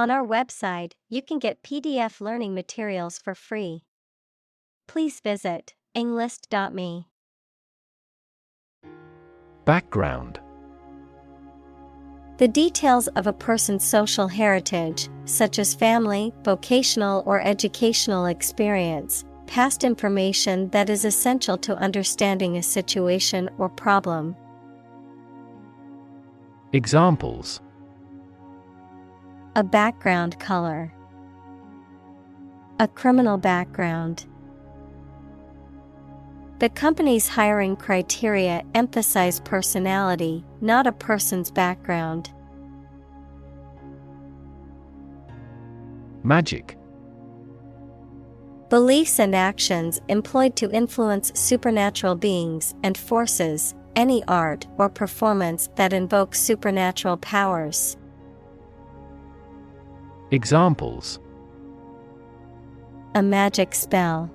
On our website, you can get PDF learning materials for free. Please visit englist.me. Background. The details of a person's social heritage, such as family, vocational or educational experience, past information that is essential to understanding a situation or problem. Examples: A background color. A criminal background. The company's hiring criteria emphasize personality, not a person's background. Magic. Beliefs and actions employed to influence supernatural beings and forces, any art or performance that invokes supernatural powers. Examples: A magic spell.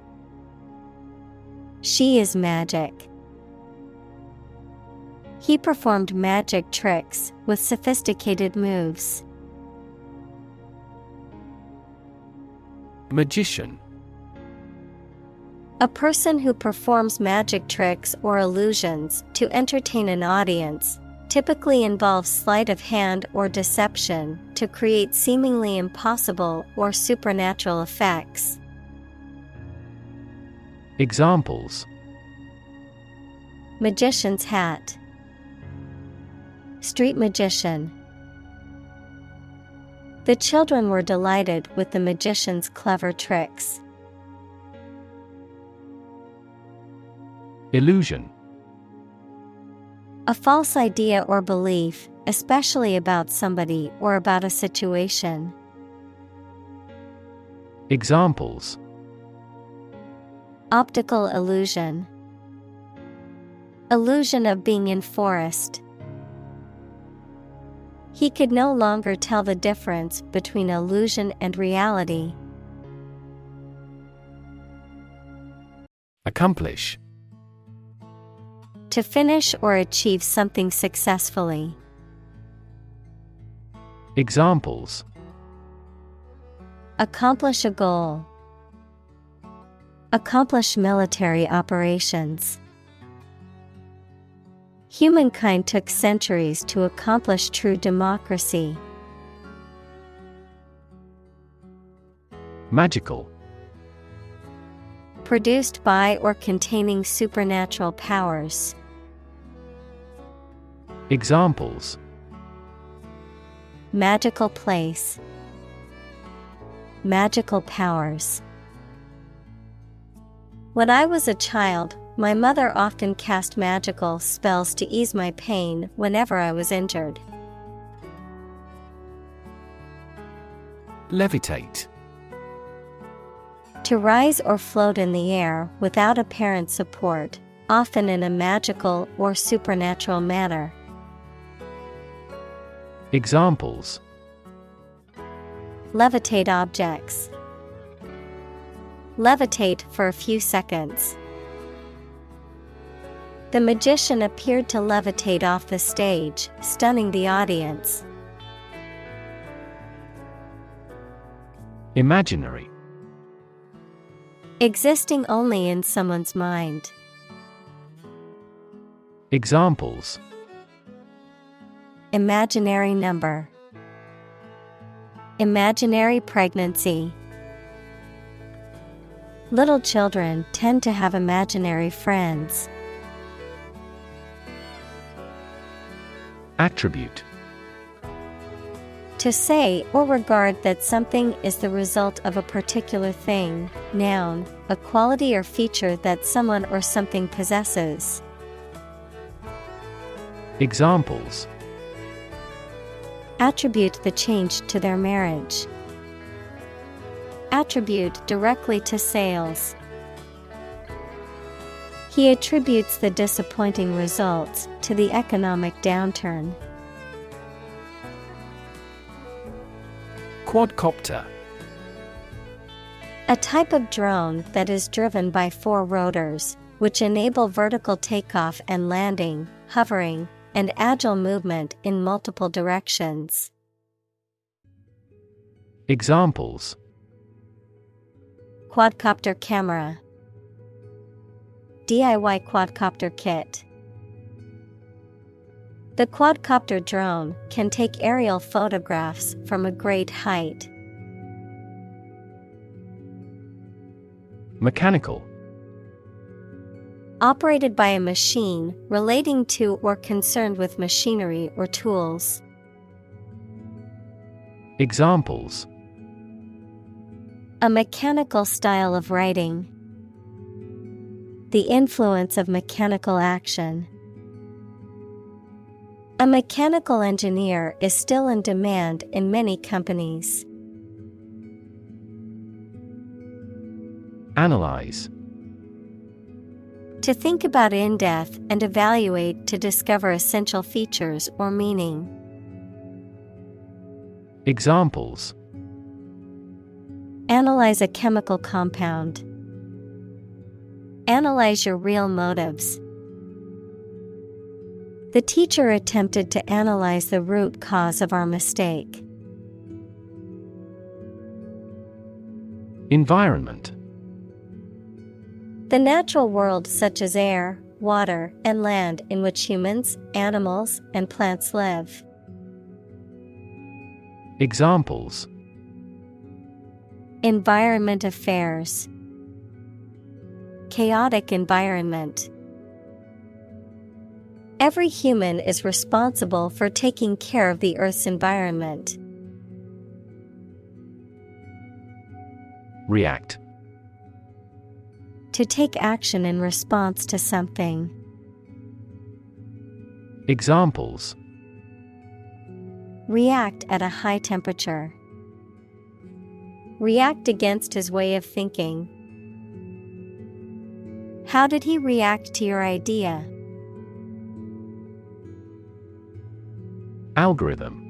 She is magic. He performed magic tricks with sophisticated moves. Magician. A person who performs magic tricks or illusions to entertain an audience, typically involves sleight of hand or deception to create seemingly impossible or supernatural effects. Examples: Magician's hat. Street magician. The children were delighted with the magician's clever tricks. Illusion. A false idea or belief, especially about somebody or about a situation. Examples: Optical illusion. Illusion of being in forest. He could no longer tell the difference between illusion and reality. Accomplish. To finish or achieve something successfully. Examples: Accomplish a goal. Accomplish military operations. Humankind took centuries to accomplish true democracy. Magical. Produced by or containing supernatural powers. Examples: Magical place. Magical powers. When I was a child, my mother often cast magical spells to ease my pain whenever I was injured. Levitate. To rise or float in the air without apparent support, often in a magical or supernatural manner. Examples: Levitate objects. Levitate for a few seconds. The magician appeared to levitate off the stage, stunning the audience. Imaginary. Existing only in someone's mind. Examples: Imaginary number. Imaginary pregnancy. Little children tend to have imaginary friends. Attribute. To say or regard that something is the result of a particular thing, noun, a quality or feature that someone or something possesses. Examples: Attribute the change to their marriage. Attribute directly to sales. He attributes the disappointing results to the economic downturn. Quadcopter. A type of drone that is driven by 4 rotors, which enable vertical takeoff and landing, hovering, and agile movement in multiple directions. Examples: quadcopter camera, DIY quadcopter kit. The quadcopter drone can take aerial photographs from a great height. Mechanical. Operated by a machine, relating to or concerned with machinery or tools. Examples: a mechanical style of writing. The influence of mechanical action. A mechanical engineer is still in demand in many companies. Analyze. To think about in depth and evaluate to discover essential features or meaning. Examples: analyze a chemical compound. Analyze your real motives. The teacher attempted to analyze the root cause of our mistake. Environment. The natural world such as air, water, and land in which humans, animals, and plants live. Examples: environment affairs. Chaotic environment. Every human is responsible for taking care of the Earth's environment. React. To take action in response to something. Examples: react at a high temperature. React against his way of thinking. How did he react to your idea? Algorithm.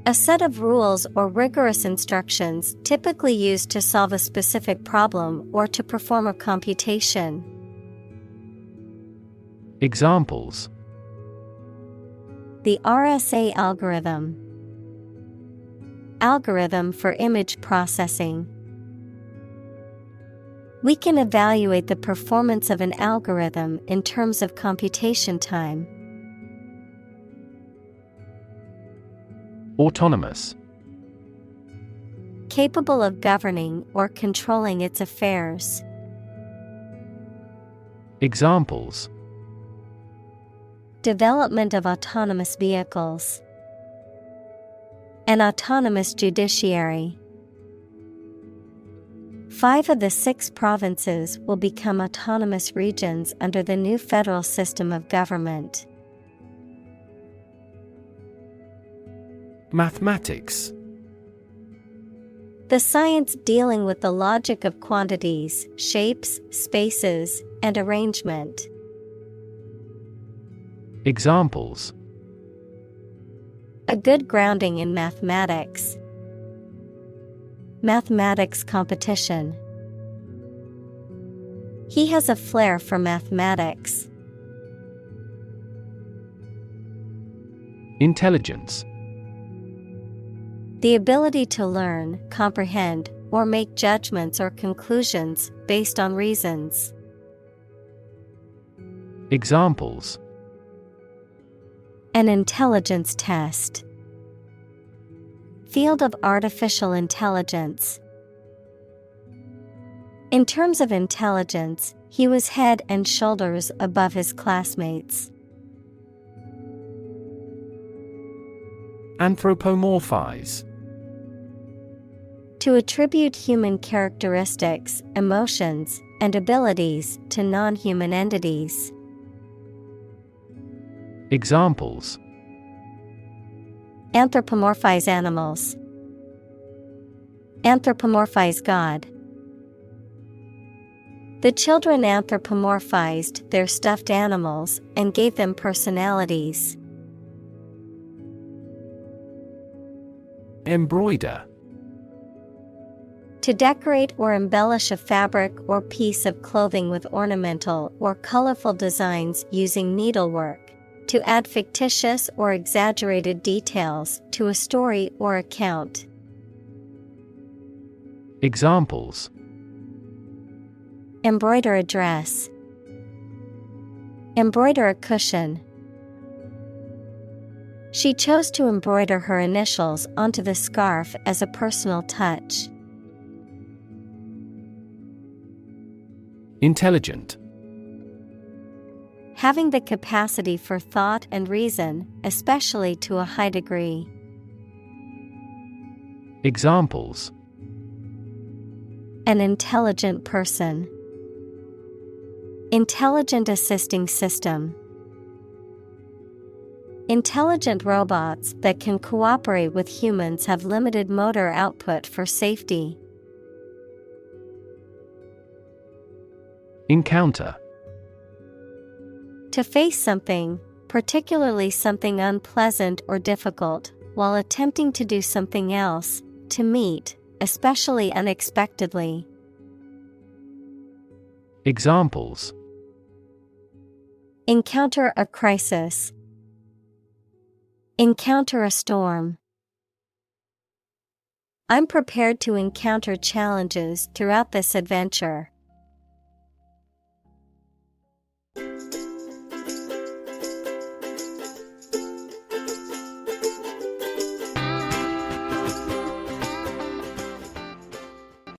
A set of rules or rigorous instructions typically used to solve a specific problem or to perform a computation. Examples: the RSA algorithm. Algorithm for image processing. We can evaluate the performance of an algorithm in terms of computation time. Autonomous. Capable of governing or controlling its affairs. Examples: development of autonomous vehicles. An autonomous judiciary. 5 of the 6 provinces will become autonomous regions under the new federal system of government. Mathematics. The science dealing with the logic of quantities, shapes, spaces, and arrangement. Examples: a good grounding in mathematics. Mathematics competition. He has a flair for mathematics. Intelligence. The ability to learn, comprehend, or make judgments or conclusions based on reasons. Examples: an intelligence test. Field of artificial intelligence. In terms of intelligence, he was head and shoulders above his classmates. Anthropomorphize. To attribute human characteristics, emotions, and abilities to non-human entities. Examples: anthropomorphize animals. Anthropomorphize God. The children anthropomorphized their stuffed animals and gave them personalities. Embroider. To decorate or embellish a fabric or piece of clothing with ornamental or colorful designs using needlework. To add fictitious or exaggerated details to a story or account. Examples: Embroider a dress. Embroider a cushion. She chose to embroider her initials onto the scarf as a personal touch. Intelligent. Having the capacity for thought and reason, especially to a high degree. Examples: An intelligent person. Intelligent assisting system. Intelligent robots that can cooperate with humans have limited motor output for safety. Encounter. To face something, particularly something unpleasant or difficult, while attempting to do something else, to meet, especially unexpectedly. Examples: Encounter a crisis. Encounter a storm. I'm prepared to encounter challenges throughout this adventure.